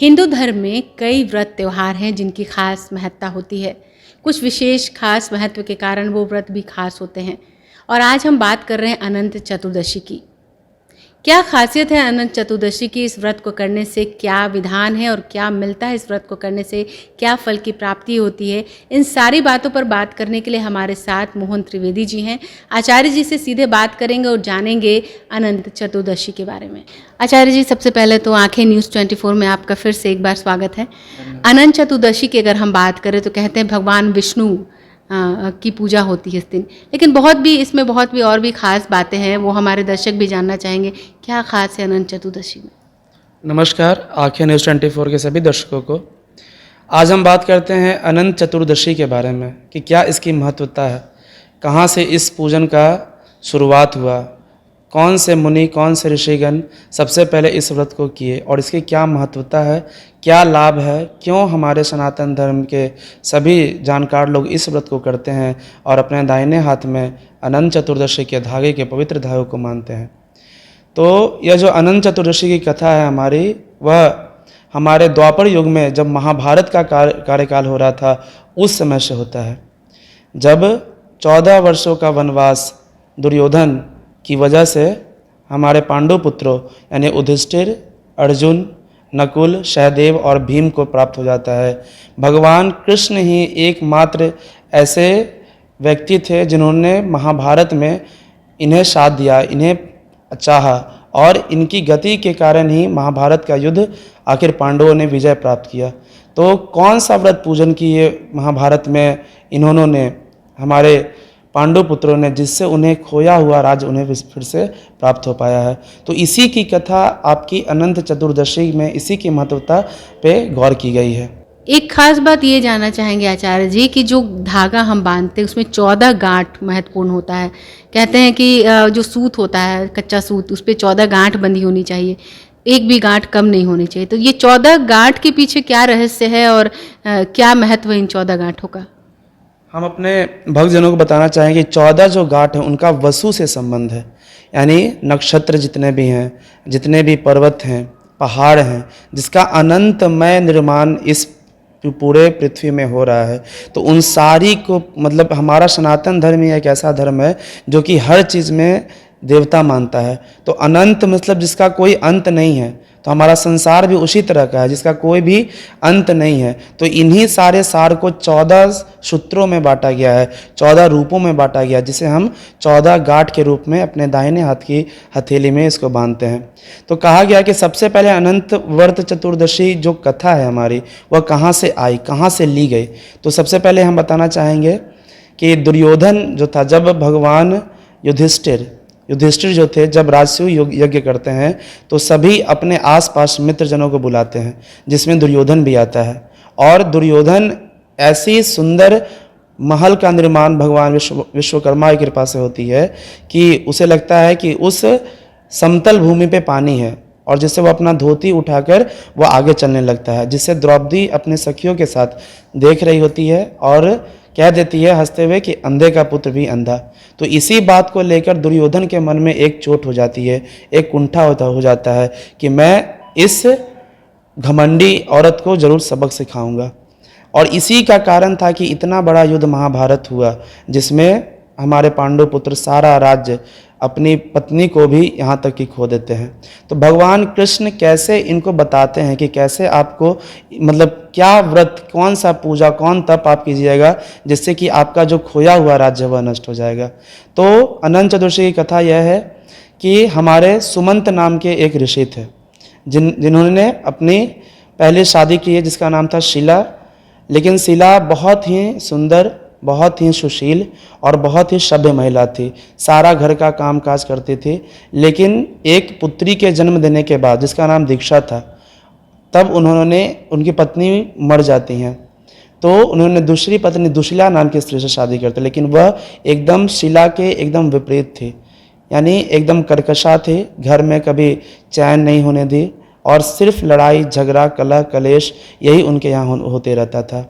हिंदू धर्म में कई व्रत त्योहार हैं जिनकी खास महत्ता होती है। कुछ विशेष खास महत्व के कारण वो व्रत भी खास होते हैं। और आज हम बात कर रहे हैं अनंत चतुर्दशी की। क्या खासियत है अनंत चतुर्दशी की? इस व्रत को करने से क्या विधान है और क्या मिलता है? इस व्रत को करने से क्या फल की प्राप्ति होती है? इन सारी बातों पर बात करने के लिए हमारे साथ मोहन त्रिवेदी जी हैं। आचार्य जी से सीधे बात करेंगे और जानेंगे अनंत चतुर्दशी के बारे में। आचार्य जी, सबसे पहले तो आंखें न्यूज़ 24 में आपका फिर से एक बार स्वागत है। अनंत चतुर्दशी की अगर हम बात करें तो कहते हैं भगवान विष्णु की पूजा होती है इस दिन, लेकिन इसमें बहुत भी और भी ख़ास बातें हैं, वो हमारे दर्शक भी जानना चाहेंगे। क्या ख़ास है अनंत चतुर्दशी में? नमस्कार आँखें न्यूज़ 24 के सभी दर्शकों को। आज हम बात करते हैं अनंत चतुर्दशी के बारे में कि क्या इसकी महत्वता है, कहाँ से इस पूजन का शुरुआत हुआ, कौन से मुनि कौन से ऋषिगण सबसे पहले इस व्रत को किए और इसकी क्या महत्वता है, क्या लाभ है, क्यों हमारे सनातन धर्म के सभी जानकार लोग इस व्रत को करते हैं और अपने दाहिने हाथ में अनंत चतुर्दशी के धागे के पवित्र धागे को मानते हैं। तो यह जो अनंत चतुर्दशी की कथा है हमारी, वह हमारे द्वापर युग में जब महाभारत का कार्यकाल हो रहा था उस समय से होता है, जब 14 वर्षों का वनवास दुर्योधन की वजह से हमारे पांडु पुत्रों यानी युधिष्ठिर, अर्जुन, नकुल, सहदेव और भीम को प्राप्त हो जाता है। भगवान कृष्ण ही एकमात्र ऐसे व्यक्ति थे जिन्होंने महाभारत में इन्हें साथ दिया, इन्हें चाहा और इनकी गति के कारण ही महाभारत का युद्ध आखिर पांडवों ने विजय प्राप्त किया। तो कौन सा व्रत पूजन किए महाभारत में इन्होंने, हमारे पांडु पुत्रों ने, जिससे उन्हें खोया हुआ राज्य उन्हें फिर से प्राप्त हो पाया है। तो इसी की कथा आपकी अनंत चतुर्दशी में, इसी की महत्वता पे गौर की गई है। एक खास बात ये जानना चाहेंगे आचार्य जी कि जो धागा हम बांधते हैं उसमें 14 गांठ महत्वपूर्ण होता है। कहते हैं कि जो सूत होता है, कच्चा सूत, उस पर 14 गांठ बंधी होनी चाहिए, एक भी गांठ कम नहीं होनी चाहिए। तो ये 14 गांठ के पीछे क्या रहस्य है और क्या महत्व है इन 14 गांठों का? हम अपने भक्तजनों को बताना चाहेंगे 14 जो घाट हैं उनका वसु से संबंध है, यानी नक्षत्र जितने भी हैं, जितने भी पर्वत हैं, पहाड़ हैं, जिसका अनंतमय निर्माण इस पूरे पृथ्वी में हो रहा है, तो उन सारी को, मतलब हमारा सनातन धर्म ही एक ऐसा धर्म है जो कि हर चीज़ में देवता मानता है। तो अनंत मतलब जिसका कोई अंत नहीं है, तो हमारा संसार भी उसी तरह का है जिसका कोई भी अंत नहीं है। तो इन्हीं सारे सार को 14 सूत्रों में बांटा गया है, 14 रूपों में बांटा गया, जिसे हम 14 गांठ के रूप में अपने दाहिने हाथ की हथेली में इसको बांधते हैं। तो कहा गया कि सबसे पहले अनंत व्रत चतुर्दशी जो कथा है हमारी, वह कहाँ से आई, कहाँ से ली गई। तो सबसे पहले हम बताना चाहेंगे कि दुर्योधन जो था, जब भगवान युधिष्ठिर जो थे, जब राजसूय यज्ञ करते हैं तो सभी अपने आसपास मित्रजनों को बुलाते हैं, जिसमें दुर्योधन भी आता है। और दुर्योधन ऐसी सुंदर महल का निर्माण भगवान विश्वकर्मा की कृपा से होती है कि उसे लगता है कि उस समतल भूमि पे पानी है, और जिससे वो अपना धोती उठाकर वो आगे चलने लगता है, जिससे द्रौपदी अपने सखियों के साथ देख रही होती है और कह देती है हंसते हुए कि अंधे का पुत्र भी अंधा। तो इसी बात को लेकर दुर्योधन के मन में एक चोट हो जाती है, एक कुंठा हो जाता है कि मैं इस घमंडी औरत को जरूर सबक सिखाऊंगा। और इसी का कारण था कि इतना बड़ा युद्ध महाभारत हुआ, जिसमें हमारे पांडु पुत्र सारा राज्य, अपनी पत्नी को भी यहाँ तक कि खो देते हैं। तो भगवान कृष्ण कैसे इनको बताते हैं कि कैसे आपको, मतलब क्या व्रत, कौन सा पूजा, कौन तप आप कीजिएगा जिससे कि आपका जो खोया हुआ राज्य वह नष्ट हो जाएगा। तो अनंत चतुर्दशी की कथा यह है कि हमारे सुमंत नाम के एक ऋषि थे, जिन्होंने अपनी पहले शादी की है, जिसका नाम था शीला। लेकिन शीला बहुत ही सुंदर, बहुत ही सुशील और बहुत ही सभ्य महिला थी, सारा घर का काम काज करती थी। लेकिन एक पुत्री के जन्म देने के बाद, जिसका नाम दीक्षा था, तब उनकी पत्नी मर जाती हैं। तो उन्होंने दूसरी पत्नी दुशीला नाम की स्त्री से शादी करते, लेकिन वह एकदम शीला के एकदम विपरीत थी, यानी एकदम कर्कशा थी, घर में कभी चैन नहीं होने दी और सिर्फ लड़ाई झगड़ा कलह कलेश यही उनके यहाँ होते रहता था।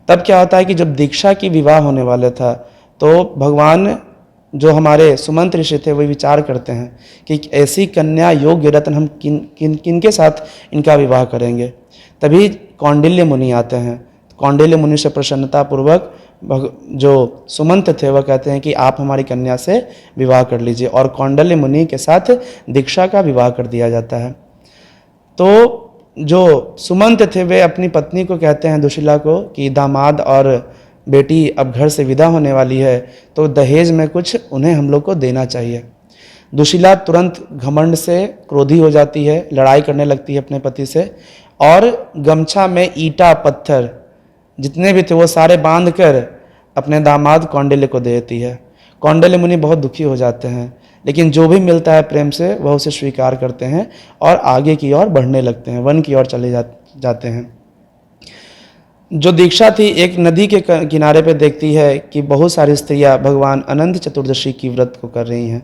तब क्या होता है कि जब दीक्षा की विवाह होने वाला था, तो भगवान जो हमारे सुमंत ऋषि थे, वे विचार करते हैं कि ऐसी कन्या योग्य रत्न हम किन के साथ इनका विवाह करेंगे। तभी कौंडिल्य मुनि आते हैं। कौंडिल्य मुनि से प्रसन्नतापूर्वक जो सुमंत थे वह कहते हैं कि आप हमारी कन्या से विवाह कर लीजिए, और कौंडिल्य मुनि के साथ दीक्षा का विवाह कर दिया जाता है। तो जो सुमंत थे वे अपनी पत्नी को कहते हैं, दुशीला को, कि दामाद और बेटी अब घर से विदा होने वाली है, तो दहेज में कुछ उन्हें हम लोग को देना चाहिए। दुशीला तुरंत घमंड से क्रोधी हो जाती है, लड़ाई करने लगती है अपने पति से, और गमछा में ईंटा पत्थर जितने भी थे वो सारे बांध कर अपने दामाद कौंडिल्य को दे देती है। कौंडिल्य मुनि बहुत दुखी हो जाते हैं, लेकिन जो भी मिलता है प्रेम से वह उसे स्वीकार करते हैं और आगे की ओर बढ़ने लगते हैं, वन की ओर चले जाते हैं। जो दीक्षा थी एक नदी के किनारे पे देखती है कि बहुत सारी स्त्रियां भगवान अनंत चतुर्दशी की व्रत को कर रही हैं,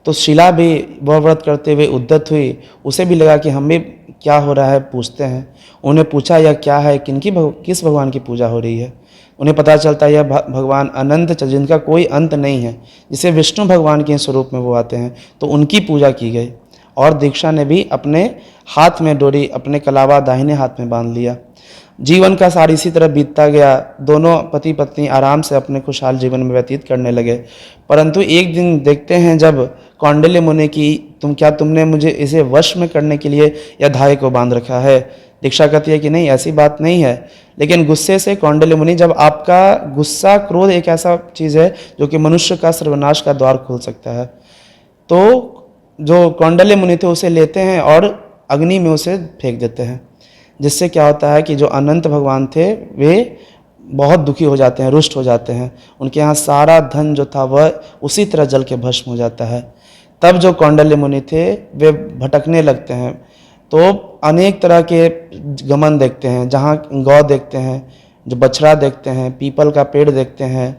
तो शिला भी वह व्रत करते हुए उद्यत हुई। उसे भी लगा कि हम भी क्या हो रहा है पूछते हैं। उन्हें पूछा यह क्या है, किस भगवान की पूजा हो रही है। उन्हें पता चलता है यह भगवान अनंत जिनका कोई अंत नहीं है, जिसे विष्णु भगवान के स्वरूप में वो आते हैं, तो उनकी पूजा की गई। और दीक्षा ने भी अपने हाथ में डोरी अपने कलावा दाहिने हाथ में बांध लिया। जीवन का सार इसी तरह बीतता गया। दोनों पति पत्नी आराम से अपने खुशहाल जीवन में व्यतीत करने लगे। परंतु एक दिन देखते हैं जब कौंडिल्य मुनि की तुमने मुझे इसे वश में करने के लिए यह धागे को बांध रखा है। दीक्षा कहती है कि नहीं, ऐसी बात नहीं है। लेकिन गुस्से से कौंडिल्य मुनि, जब आपका गुस्सा क्रोध एक ऐसा चीज़ है जो कि मनुष्य का सर्वनाश का द्वार खोल सकता है, तो जो कौंडिल्य मुनि थे उसे लेते हैं और अग्नि में उसे फेंक देते हैं। जिससे क्या होता है कि जो अनंत भगवान थे वे बहुत दुखी हो जाते हैं, रुष्ट हो जाते हैं। उनके यहाँ सारा धन जो था वह उसी तरह जल के भस्म हो जाता है। तब जो कौंडिल्य मुनि थे वे भटकने लगते हैं, तो अनेक तरह के गमन देखते हैं, जहाँ गौ देखते हैं, जो बछड़ा देखते हैं, पीपल का पेड़ देखते हैं,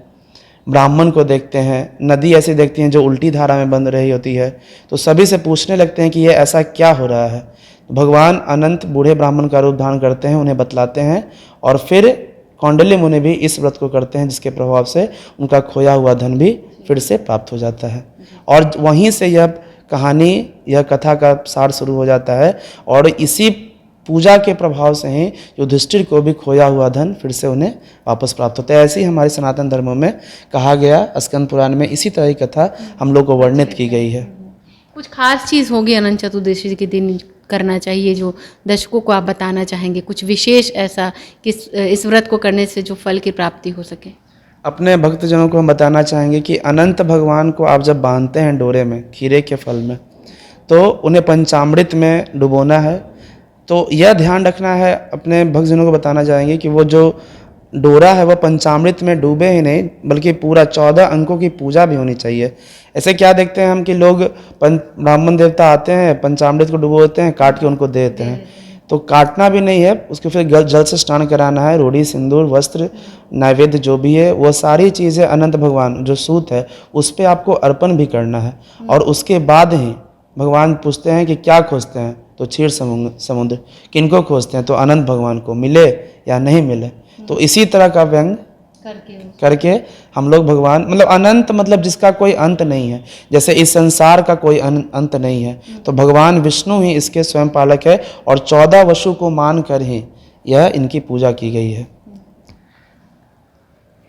ब्राह्मण को देखते हैं, नदी ऐसी देखती हैं जो उल्टी धारा में बन रही होती है। तो सभी से पूछने लगते हैं कि ये ऐसा क्या हो रहा है। भगवान अनंत बूढ़े ब्राह्मण का रूप धारण करते हैं, उन्हें बतलाते हैं, और फिर कौंडिल्य मुनि भी इस व्रत को करते हैं, जिसके प्रभाव से उनका खोया हुआ धन भी फिर से प्राप्त हो जाता है। और वहीं से यह कहानी, यह कथा का सार शुरू हो जाता है। और इसी पूजा के प्रभाव से ही युधिष्ठिर को भी खोया हुआ धन फिर से उन्हें वापस प्राप्त होता है। ऐसे ही हमारे सनातन धर्मों में कहा गया, स्कंद पुराण में इसी तरह की कथा हम लोग को वर्णित की गई है। कुछ खास चीज़ होगी अनंत चतुर्दशी के दिन करना चाहिए जो दर्शकों को आप बताना चाहेंगे, कुछ विशेष ऐसा कि इस व्रत को करने से जो फल की प्राप्ति हो सके? अपने भक्तजनों को हम बताना चाहेंगे कि अनंत भगवान को आप जब बांधते हैं डोरे में, खीरे के फल में, तो उन्हें पंचामृत में डुबोना है। तो यह ध्यान रखना है, अपने भक्तजनों को बताना चाहेंगे कि वो जो डोरा है वह पंचामृत में डूबे ही नहीं, बल्कि पूरा 14 अंकों की पूजा भी होनी चाहिए। ऐसे क्या देखते हैं हम कि लोग ब्राह्मण देवता आते हैं, पंचामृत को डुबोते हैं, काट के उनको दे देते हैं। तो काटना भी नहीं है, उसको फिर जल से स्नान कराना है। रोड़ी, सिंदूर, वस्त्र, नैवेद्य जो भी है वो सारी चीज़ें अनंत भगवान जो सूत है उस पर आपको अर्पण भी करना है। और उसके बाद ही भगवान पूछते हैं कि क्या खोजते हैं, तो क्षीर समुद्र। किनको खोजते हैं, तो अनंत भगवान को, मिले या नहीं मिले। तो इसी तरह का व्यंग करके हम लोग भगवान, मतलब अनंत मतलब जिसका कोई अंत नहीं है, जैसे इस संसार का कोई अंत नहीं है, तो भगवान विष्णु ही इसके स्वयं पालक है। और 14 वसु को मान कर ही यह इनकी पूजा की गई है।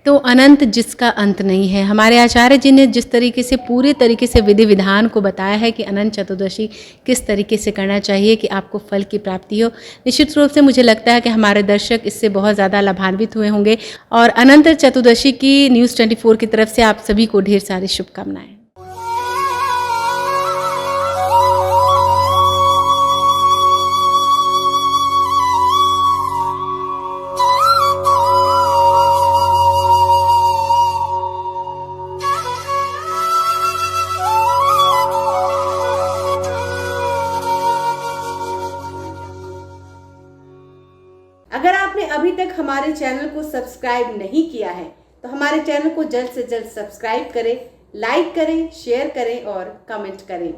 तो अनंत जिसका अंत नहीं है, हमारे आचार्य जी ने जिस तरीके से पूरे तरीके से विधि विधान को बताया है कि अनंत चतुर्दशी किस तरीके से करना चाहिए कि आपको फल की प्राप्ति हो, निश्चित रूप से मुझे लगता है कि हमारे दर्शक इससे बहुत ज़्यादा लाभान्वित हुए होंगे। और अनंत चतुर्दशी की न्यूज़ 24 की तरफ से आप सभी को ढेर सारी शुभकामनाएं। अगर आपने अभी तक हमारे चैनल को सब्सक्राइब नहीं किया है तो हमारे चैनल को जल्द से जल्द सब्सक्राइब करें, लाइक करें, शेयर करें और कमेंट करें।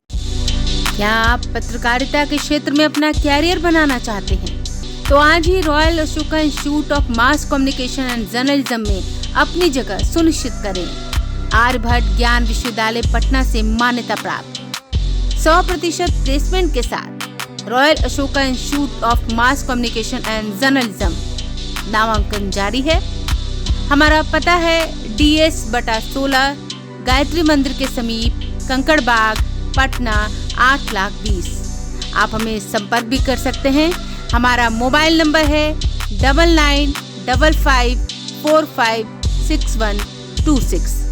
क्या आप पत्रकारिता के क्षेत्र में अपना कैरियर बनाना चाहते हैं? तो आज ही royal Ashoka institute of mass communication and journalism में अपनी जगह सुनिश्चित करें। आर्यभट्ट ज्ञान विश्वविद्यालय पटना से मान्यता प्राप्त 100% प्लेसमेंट के साथ royal Ashoka institute of mass communication and journalism, नामांकन जारी है। हमारा पता है DS/16 गायत्री मंदिर के समीप, कंकड़ बाग, पटना 8,20,000। आप हमें संपर्क भी कर सकते हैं। हमारा मोबाइल नंबर है 9955456126।